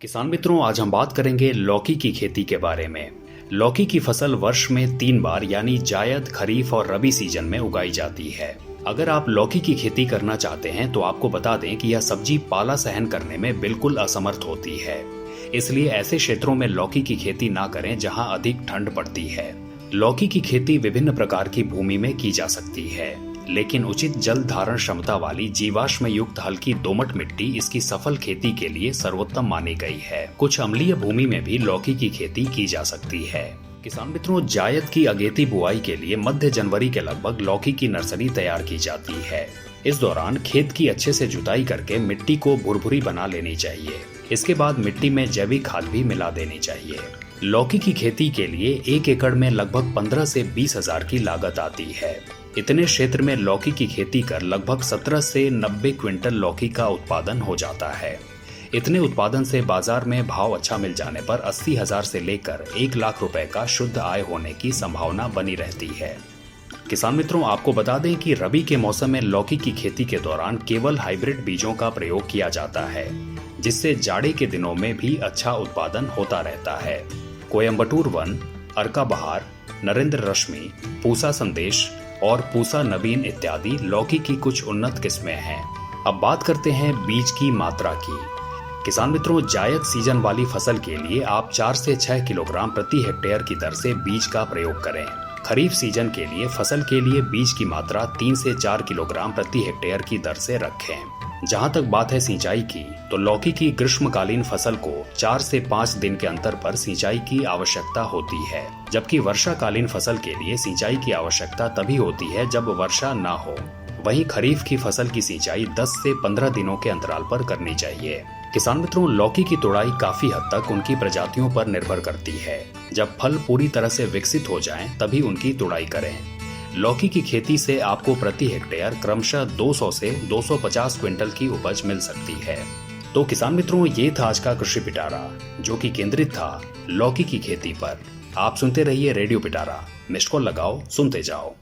किसान मित्रों, आज हम बात करेंगे लौकी की खेती के बारे में। लौकी की फसल वर्ष में 3 बार यानी जायद, खरीफ और रबी सीजन में उगाई जाती है। अगर आप लौकी की खेती करना चाहते हैं तो आपको बता दें कि यह सब्जी पाला सहन करने में बिल्कुल असमर्थ होती है। इसलिए ऐसे क्षेत्रों में लौकी की खेती ना करें जहां अधिक ठंड पड़ती है। लौकी की खेती विभिन्न प्रकार की भूमि में की जा सकती है, लेकिन उचित जल धारण क्षमता वाली जीवाश्म युक्त हल्की दोमट मिट्टी इसकी सफल खेती के लिए सर्वोत्तम मानी गई है। कुछ अम्लीय भूमि में भी लौकी की खेती की जा सकती है। किसान मित्रों, जायद की अगेती बुआई के लिए मध्य जनवरी के लगभग लौकी की नर्सरी तैयार की जाती है। इस दौरान खेत की अच्छे से जुताई करके मिट्टी को भुरभुरी बना लेनी चाहिए। इसके बाद मिट्टी में जैविक खाद भी मिला देनी चाहिए। लौकी की खेती के लिए 1 एकड़ में लगभग 15 से 20 हजार की लागत आती है। इतने क्षेत्र में लौकी की खेती कर लगभग 17 से 90 क्विंटल लौकी का उत्पादन हो जाता है। इतने उत्पादन से बाजार में भाव अच्छा मिल जाने पर 80 हजार से लेकर 1 लाख रुपए का शुद्ध आय होने की संभावना बनी रहती है। किसान मित्रों, आपको बता दें कि रबी के मौसम में लौकी की खेती के दौरान केवल हाइब्रिड बीजों का प्रयोग किया जाता है, जिससे जाड़े के दिनों में भी अच्छा उत्पादन होता रहता है। कोयम्बटूर 1, अर्का बहार, नरेंद्र रश्मि, पूसा संदेश और पूसा नवीन इत्यादि लौकी की कुछ उन्नत किस्में हैं। अब बात करते हैं बीज की मात्रा की। किसान मित्रों, जायद सीजन वाली फसल के लिए आप 4 से 6 किलोग्राम प्रति हेक्टेयर की दर से बीज का प्रयोग करें। खरीफ सीजन के लिए फसल के लिए बीज की मात्रा 3 से 4 किलोग्राम प्रति हेक्टेयर की दर से रखें। जहां तक बात है सिंचाई की, तो लौकी की ग्रीष्मकालीन फसल को 4 से 5 दिन के अंतर पर सिंचाई की आवश्यकता होती है, जबकि वर्षाकालीन फसल के लिए सिंचाई की आवश्यकता तभी होती है जब वर्षा ना हो। वहीं खरीफ की फसल की सिंचाई 10 से 15 दिनों के अंतराल पर करनी चाहिए। किसान मित्रों, लौकी की तुड़ाई काफी हद तक उनकी प्रजातियों पर निर्भर करती है। जब फल पूरी तरह से विकसित हो जाएं, तभी उनकी तुड़ाई करें। लौकी की खेती से आपको प्रति हेक्टेयर क्रमशः 200 से 250 क्विंटल की उपज मिल सकती है। तो किसान मित्रों, ये था आज का कृषि पिटारा, जो कि केंद्रित था लौकी की खेती पर। आप सुनते रहिए रेडियो पिटारा। मिस्ड कॉल लगाओ, सुनते जाओ।